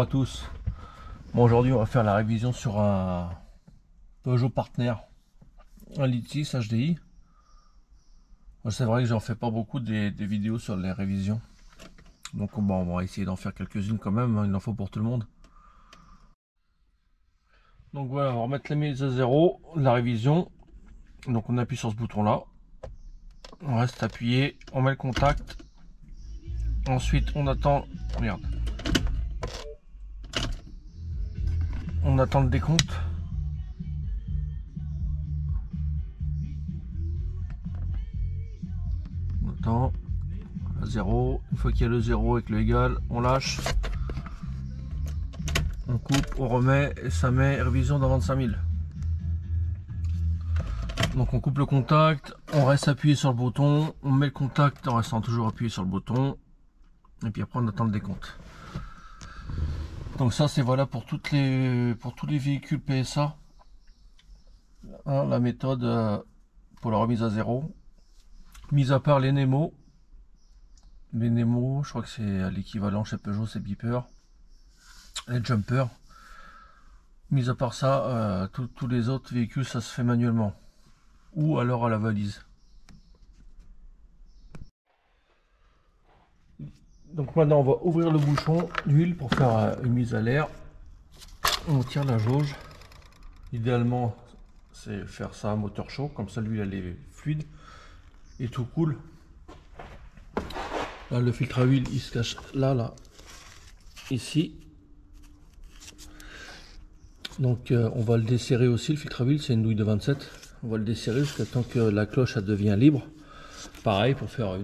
à tous. Bon, aujourd'hui on va faire la révision sur un Peugeot Partner, un Litis HDI. C'est vrai que j'en fais pas beaucoup des vidéos sur les révisions. Donc bon, on va essayer d'en faire quelques-unes quand même, hein, il en faut pour tout le monde. Donc voilà, on va remettre les mises à zéro, la révision. Donc on appuie sur ce bouton là. On reste appuyé, on met le contact. Ensuite on attend. Regarde. On attend le décompte. On attend à 0. Une fois qu'il y a le 0 avec le égal, on lâche. On coupe, on remet et ça met révision dans 25 000. Donc on coupe le contact, on reste appuyé sur le bouton, on met le contact en restant toujours appuyé sur le bouton. Et puis après on attend le décompte. Donc ça c'est voilà pour tous les véhicules PSA. Hein, la méthode pour la remise à zéro. Mis à part les Nemo. Les Nemo, je crois que c'est l'équivalent chez Peugeot, c'est Beeper. Les Jumper. Mis à part ça, tous les autres véhicules ça se fait manuellement. Ou alors à la valise. Donc maintenant on va ouvrir le bouchon d'huile pour faire une mise à l'air. On tire la jauge. Idéalement c'est faire ça à moteur chaud, comme ça l'huile elle est fluide et tout coule. Là le filtre à huile il se cache là, ici. Donc on va le desserrer aussi, le filtre à huile c'est une douille de 27. On va le desserrer jusqu'à temps que la cloche elle devient libre. Pareil pour faire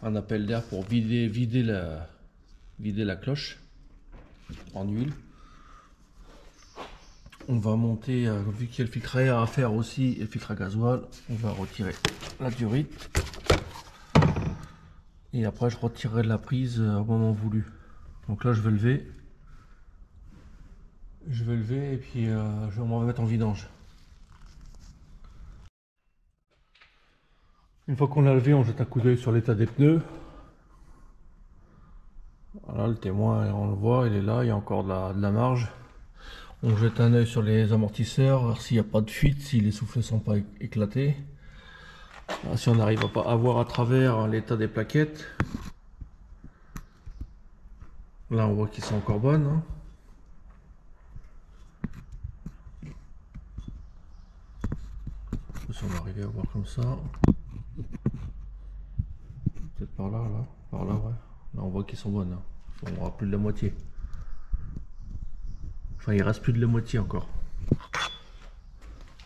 un appel d'air pour vider la cloche en huile. On va monter, vu qu'il y a le filtre à air à faire aussi et le filtre à gasoil, on va retirer la durite. Et après je retirerai la prise au moment voulu. Donc là je vais lever. Et puis je vais m'en remettre en vidange. Une fois qu'on l'a levé, on jette un coup d'œil sur l'état des pneus. Voilà, le témoin, on le voit, il est là, il y a encore de la marge. On jette un œil sur les amortisseurs, s'il n'y a pas de fuite, si les soufflets ne sont pas éclatés. Là, si on n'arrive pas à voir à travers l'état des plaquettes. Là, on voit qu'ils sont encore bonnes. Hein. Si on arrive à voir comme ça. Peut-être par là, par là, ouais. Là, on voit qu'ils sont bonnes. Hein. On aura plus de la moitié. Enfin, il reste plus de la moitié encore.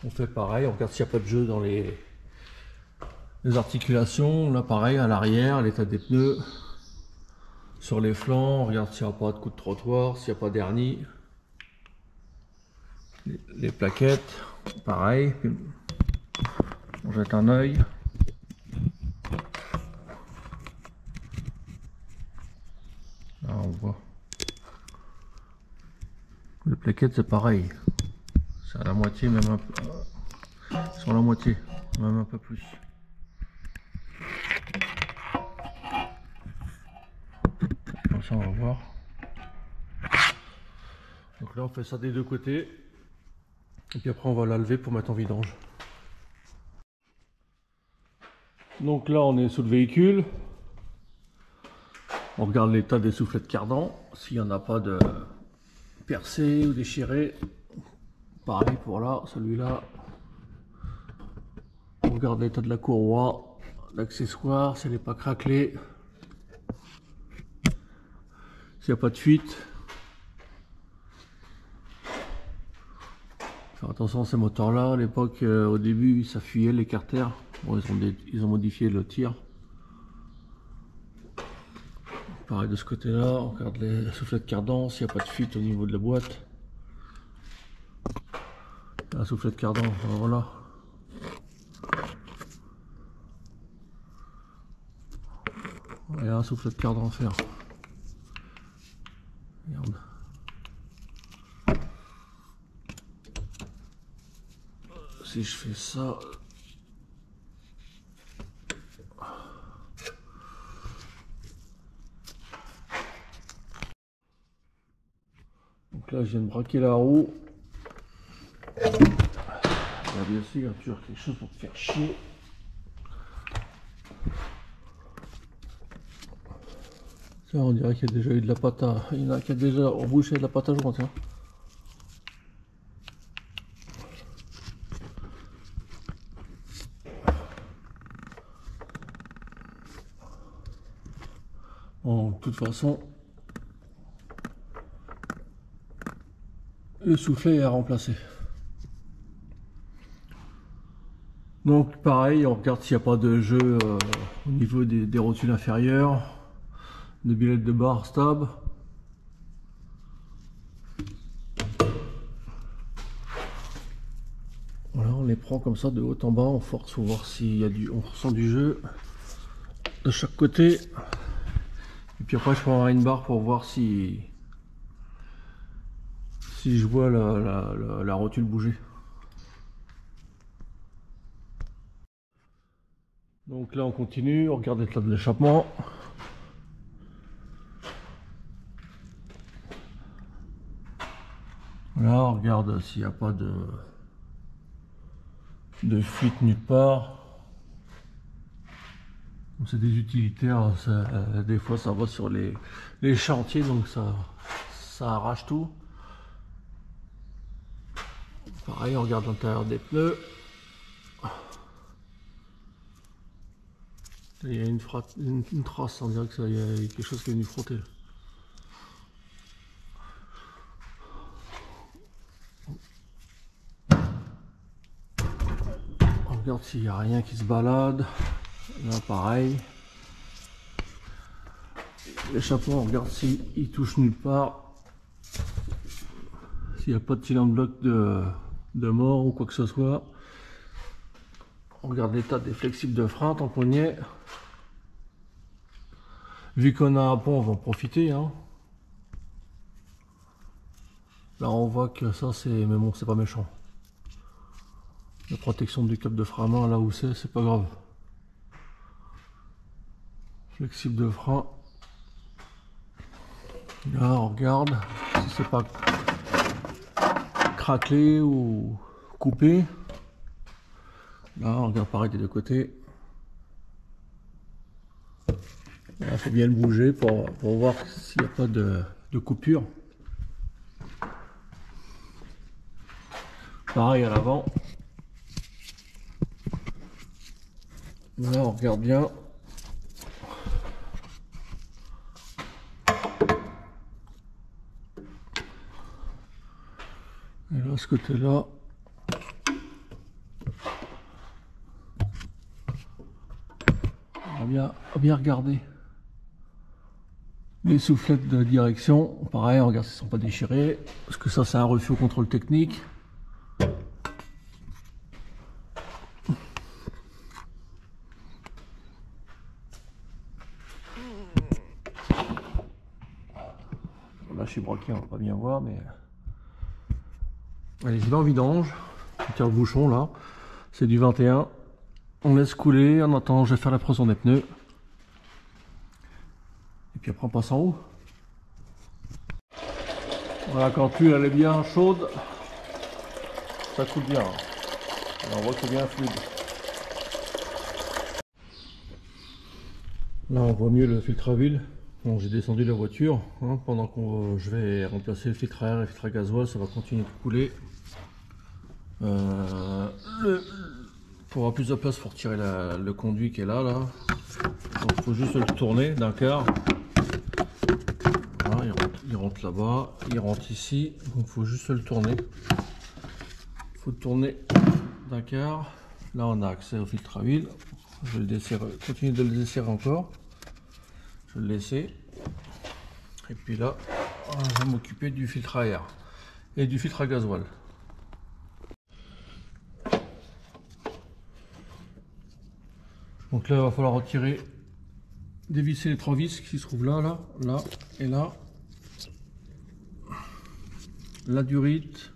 On fait pareil, on regarde s'il n'y a pas de jeu dans les articulations. Là, pareil, à l'arrière, l'état des pneus. Sur les flancs, on regarde s'il n'y a pas de coup de trottoir, s'il n'y a pas d'hernie. Les plaquettes, pareil. On jette un œil. Là, on voit. Les plaquettes, c'est pareil. C'est à la moitié, même un peu. Sur la moitié, même un peu plus. Comme ça, on va voir. Donc là, on fait ça des deux côtés. Et puis après, on va la lever pour mettre en vidange. Donc là, on est sous le véhicule. On regarde l'état des soufflets de cardan. S'il n'y en a pas de percé ou déchiré. Pareil pour là, celui-là. On regarde l'état de la courroie, l'accessoire, si elle n'est pas craquelée. S'il n'y a pas de fuite. Faire attention à ces moteurs-là. À l'époque, au début, ça fuyait les carters. Bon, ils ont modifié le tir. Pareil de ce côté-là, on regarde les soufflets de cardan, s'il n'y a pas de fuite au niveau de la boîte. Un soufflet de cardan, voilà. Et un soufflet de cardan à faire. Regarde. Si je fais ça... là je viens de braquer la roue. Là, bien sûr, toujours quelque chose pour te faire chier. Tiens, on dirait qu'il y a déjà eu de la pâte à... Il y en a qui a déjà embouché de la pâte à joint, tiens. Bon, de toute façon, le soufflet est à remplacer. Donc pareil, on regarde s'il n'y a pas de jeu au niveau des rotules inférieures, de billettes de barre stable. Voilà, on les prend comme ça de haut en bas, on force pour voir s'il y a on ressent du jeu de chaque côté. Et puis après je prends une barre pour voir si je vois la rotule bouger. Donc là on continue, on regarde l'état de l'échappement. Là on regarde s'il n'y a pas de fuite nulle part. C'est des utilitaires, des fois ça va sur les chantiers, donc ça arrache tout. Pareil, on regarde l'intérieur des pneus. Il y a une trace, on dirait qu'il y a quelque chose qui est venu frotter. On regarde s'il n'y a rien qui se balade. Là pareil. L'échappement, on regarde s'il touche nulle part. S'il n'y a pas de cylindre bloc de mort ou quoi que ce soit. On regarde l'état des flexibles de frein, tamponnier. Vu qu'on a un pont, on va en profiter. Hein. Là on voit que ça c'est... Mais bon, c'est pas méchant. La protection du câble de frein à main, là où c'est pas grave. Flexible de frein. Là on regarde si c'est pas craquelé ou coupé. Là on regarde pareil des deux côtés. Il faut bien le bouger pour voir s'il n'y a pas de coupure. Pareil à l'avant. Là on regarde bien. Et là ce côté là. On va bien regarder. Les soufflettes de direction, pareil, on regarde s'ils ne sont pas déchirés, parce que ça c'est un refus au contrôle technique. Là je suis braqué, on va pas bien voir, mais... Allez, je vais en vidange, on tire le bouchon là, c'est du 21. On laisse couler, en attendant je vais faire la pression des pneus. Et puis après on passe en haut. Voilà, quand l'huile elle est bien chaude, ça coule bien. Alors, on voit que c'est bien fluide. Là on voit mieux le filtre à huile. Bon, j'ai descendu la voiture hein, pendant que je vais remplacer le filtre à air et le filtre à gasoil, ça va continuer de couler. Pour avoir plus de place, il faut retirer le conduit qui est là. Donc il faut juste le tourner d'un quart. Voilà, il rentre là-bas, il rentre ici, donc il faut juste le tourner. Il faut le tourner d'un quart. Là on a accès au filtre à huile. Je vais le desserrer, continuer de le desserrer encore. Je vais le laisser. Et puis là, je vais m'occuper du filtre à air et du filtre à gasoil. Donc là, il va falloir retirer, dévisser les 3 vis qui se trouvent là et là. La durite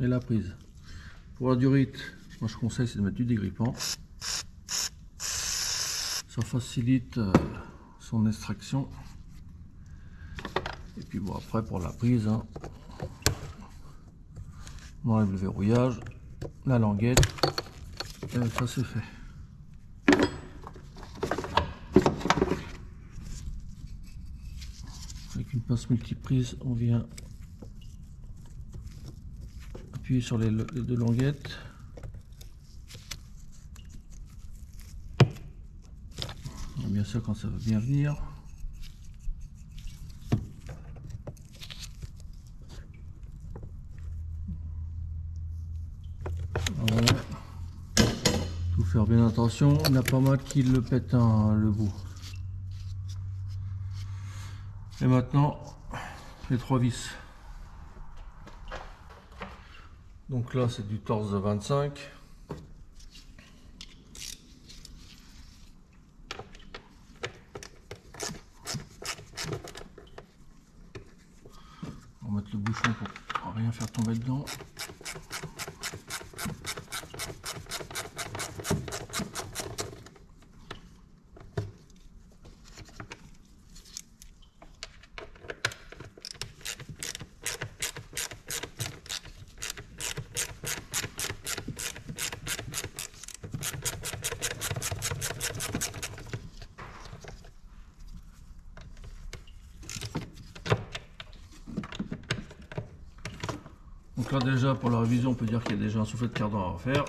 et la prise. Pour la durite, moi je conseille c'est de mettre du dégrippant. Ça facilite son extraction. Et puis bon après pour la prise, hein, On enlève le verrouillage, la languette, et ça c'est fait. Avec une pince multiprise, on vient appuyer sur les deux languettes. On aime bien ça quand ça va bien venir. Voilà. Tout faire bien attention, il y en a pas mal qui le pètent le bout. Et maintenant, les 3 vis. Donc là, c'est du torse de 25. On va mettre le bouchon pour rien faire tomber dedans. Donc là déjà pour la révision on peut dire qu'il y a déjà un soufflet de cardan à refaire.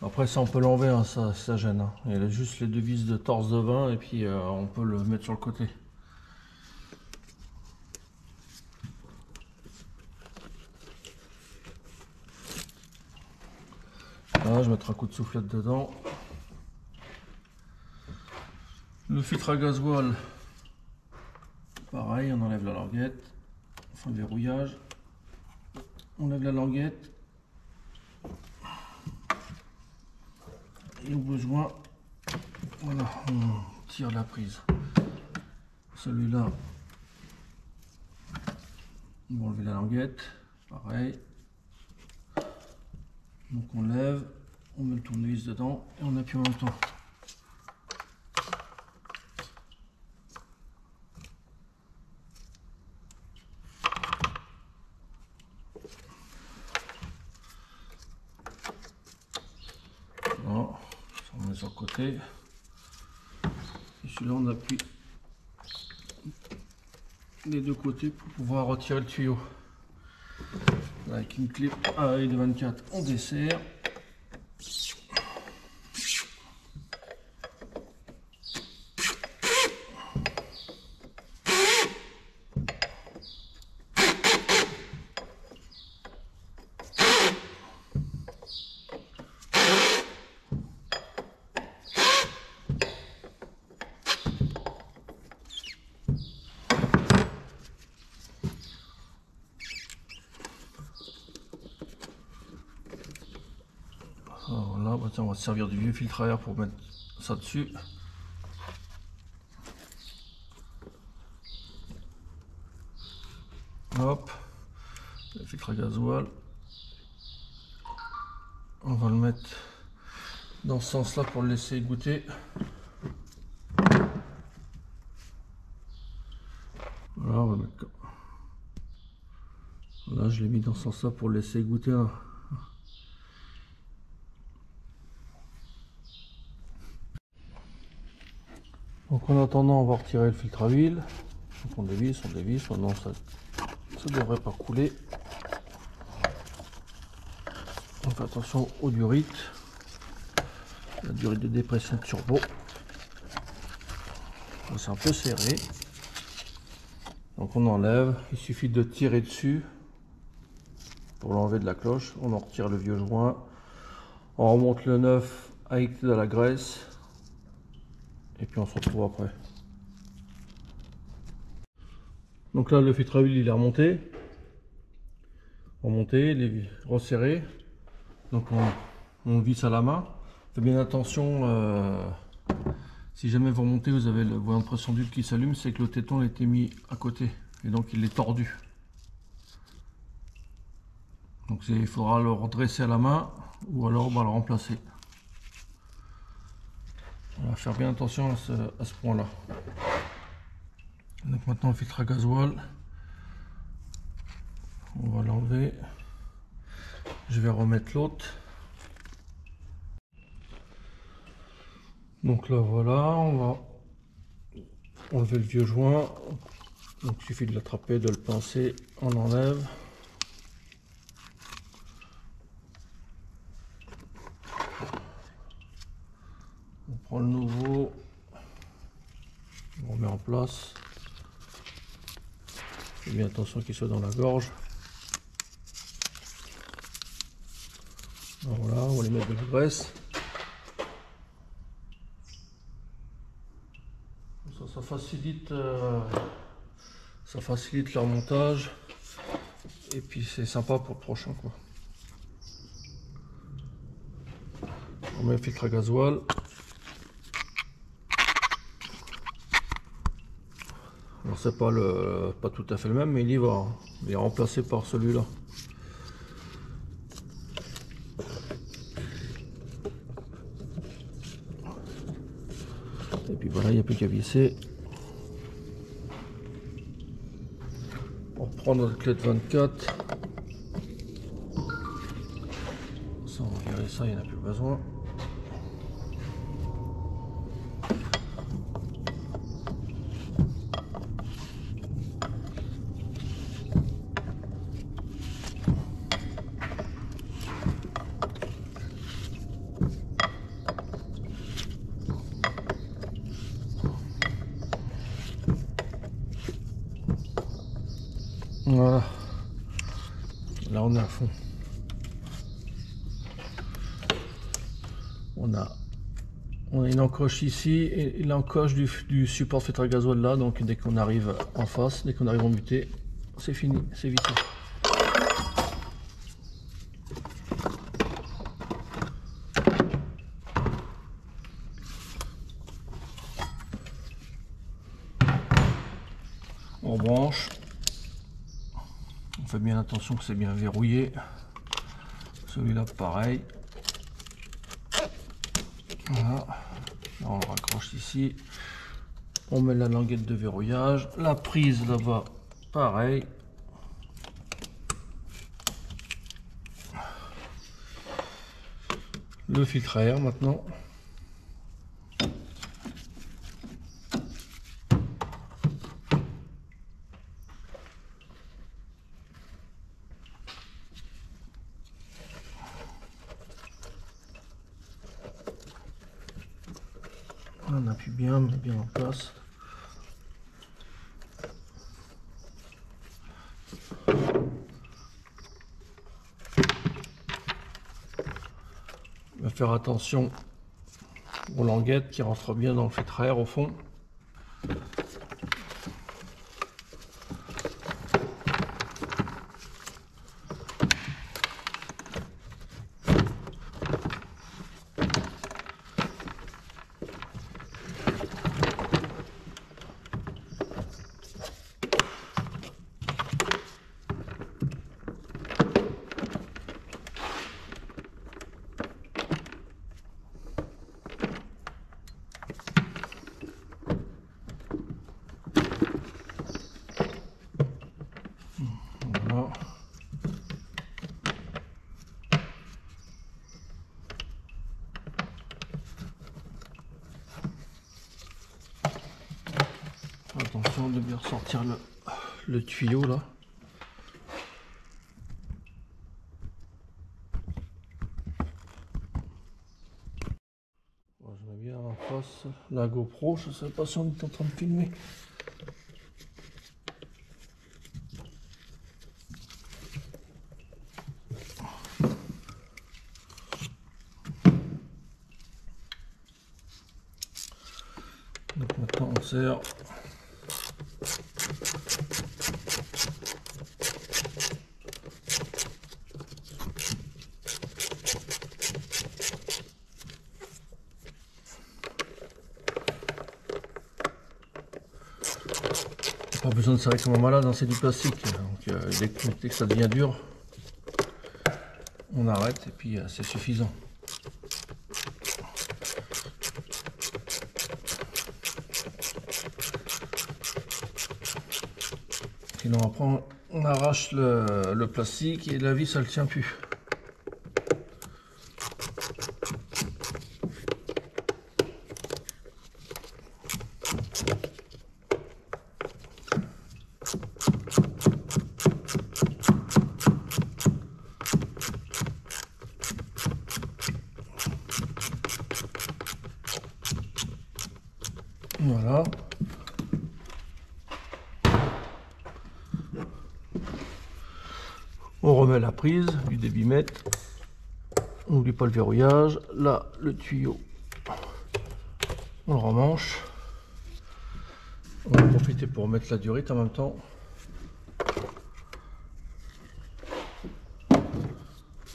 Après ça on peut l'enlever, hein, ça gêne. Hein. Il y a juste les 2 vis de torse de 20 et puis on peut le mettre sur le côté. Là je mettrai un coup de soufflette dedans. Le filtre à gasoil, pareil, on enlève la languette, enfin le verrouillage, on enlève la languette. Et au besoin, voilà, on tire la prise. Celui-là, on va enlever la languette, pareil. Donc on lève, on met le tournevis dedans et on appuie en même temps. Voilà, ça on met sur le côté. Et celui-là on appuie les 2 côtés pour pouvoir retirer le tuyau. Avec une clé à œil de 24, on dessert. Voilà, bah tiens, on va se servir du vieux filtre à air pour mettre ça dessus. Hop, le filtre à gasoil. On va le mettre dans ce sens-là pour le laisser goûter. Voilà, on va mettre. Là, je l'ai mis dans ce sens-là pour le laisser goûter. Donc en attendant, on va retirer le filtre à huile. Donc on dévisse, maintenant ça devrait pas couler. On fait attention au durite, la durite de dépression de turbo. C'est un peu serré. Donc on enlève, il suffit de tirer dessus pour l'enlever de la cloche. On en retire le vieux joint, on remonte le neuf avec de la graisse. et puis on se retrouve après. Donc là le filtre à huile il est remonté, il est resserré, donc on le visse à la main. Faites bien attention, si jamais vous remontez, vous avez le voyant de pression d'huile qui s'allume, c'est que le téton a été mis à côté et donc il est tordu. Donc il faudra le redresser à la main ou alors le remplacer. On va faire bien attention à ce point là. Donc maintenant le filtre à gasoil, on va l'enlever. Je vais remettre l'autre. Donc là voilà, on va enlever le vieux joint. Donc il suffit de l'attraper, de le pincer, on enlève. On prend le nouveau, on remet en place. Fais bien attention qu'il soit dans la gorge. Voilà, on va les mettre de la graisse. Ça facilite leur montage. Et puis c'est sympa pour le prochain quoi. On met le filtre à gasoil. Alors c'est pas tout à fait le même, mais il y va. Hein. Il est remplacé par celui-là. Et puis voilà, il n'y a plus qu'à visser. On reprend notre clé de 24. Ça, on va virer ça, il n'y en a plus besoin. Voilà, là on est à fond. On a une encoche ici et l'encoche du support filtre à gasoil là, donc dès qu'on arrive en face, dès qu'on arrive en butée, c'est fini, c'est vissé. On branche. On fait bien attention que c'est bien verrouillé. Celui-là pareil. Voilà. Là, on le raccroche ici. On met la languette de verrouillage. La prise là-bas, pareil. Le filtre à air maintenant. On appuie bien, on met bien en place. On va faire attention aux languettes qui rentrent bien dans le filtre à air au fond. Voilà. Attention de bien ressortir le tuyau là. Je mets bien en face la GoPro, je ne sais pas si on est en train de filmer. serre. Pas besoin de serrer comme un malade, hein, c'est du plastique. Donc dès que ça devient dur, on arrête et puis c'est suffisant. Sinon après on arrache le plastique et la vis ça ne tient plus. Voilà. On remet la prise du débitmètre. On n'oublie pas le verrouillage. Là, le tuyau, on le remanche. On va profiter pour mettre la durite en même temps.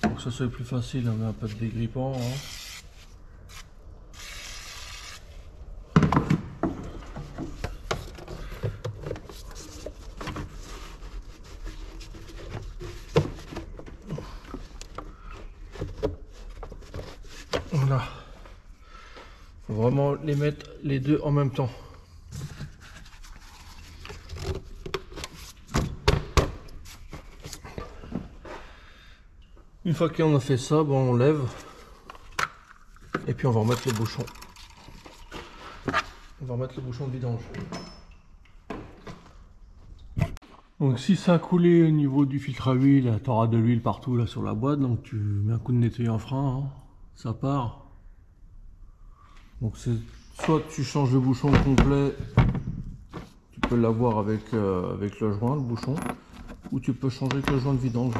Pour que ça soit plus facile, on met un peu de dégrippant. Hein. Voilà. Faut vraiment les mettre les deux en même temps. Une fois qu'on a fait ça, bon, on lève et puis on va remettre le bouchon. On va remettre le bouchon de vidange. Donc si ça a coulé au niveau du filtre à huile, tu auras de l'huile partout là sur la boîte, donc tu mets un coup de nettoyant frein, hein, ça part. Donc c'est soit tu changes le bouchon complet, tu peux l'avoir avec le joint, le bouchon, ou tu peux changer que le joint de vidange.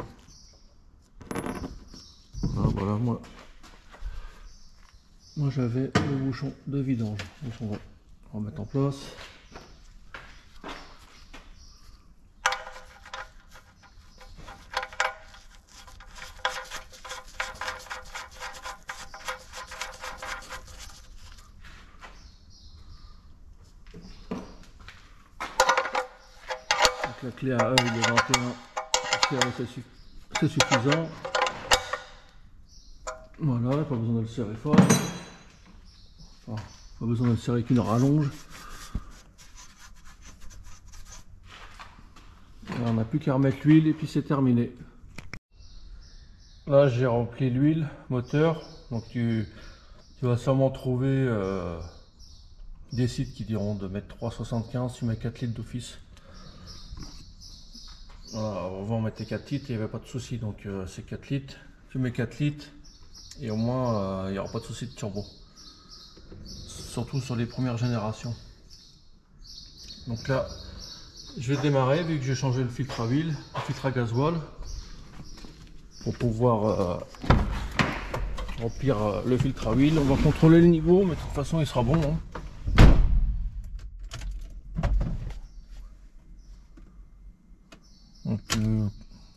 Voilà, moi j'avais le bouchon de vidange. Donc on va remettre en place. Donc la clé à œil de 21, c'est suffisant. Voilà, pas besoin de le serrer fort. Enfin, pas besoin de le serrer qu'une rallonge. Et on n'a plus qu'à remettre l'huile et puis c'est terminé. Là j'ai rempli l'huile moteur. Donc tu vas sûrement trouver des sites qui diront de mettre 3,75, tu mets 4 litres d'office. Voilà, avant on mettait 4 litres et il n'y avait pas de souci, donc c'est 4 litres. Tu mets 4 litres et au moins il n'y aura pas de souci de turbo. Surtout sur les premières générations. Donc là, je vais démarrer vu que j'ai changé le filtre à huile, le filtre à gasoil, pour pouvoir remplir le filtre à huile. On va contrôler le niveau, mais de toute façon il sera bon. Hein. Donc tu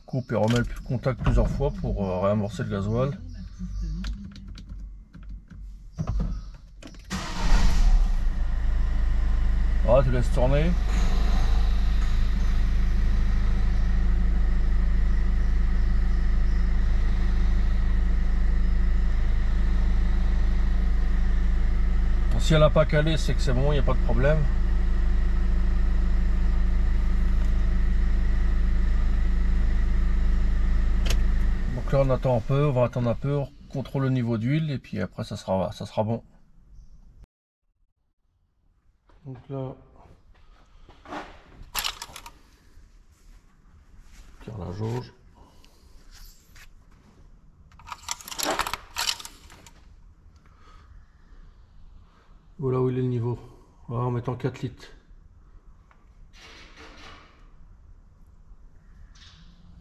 coupes et remets le contact plusieurs fois pour réamorcer le gasoil. Voilà, tu laisses tourner. Si elle n'a pas calé, c'est que c'est bon, il n'y a pas de problème. Donc là on attend un peu, on va attendre un peu, on contrôle le niveau d'huile et puis après ça sera bon. Donc là, on tire la jauge. Voilà où il est le niveau. Voilà, en mettant 4 litres.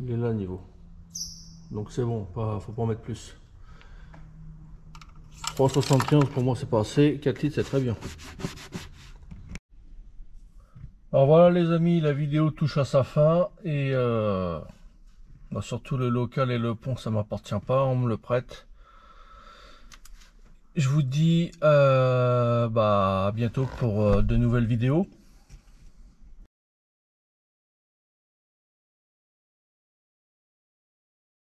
Il est là le niveau. Donc c'est bon, faut pas en mettre plus. 3,75 pour moi c'est pas assez, 4 litres c'est très bien. Alors voilà les amis, la vidéo touche à sa fin et bah, surtout le local et le pont, ça m'appartient pas, on me le prête. Je vous dis bah, à bientôt pour de nouvelles vidéos.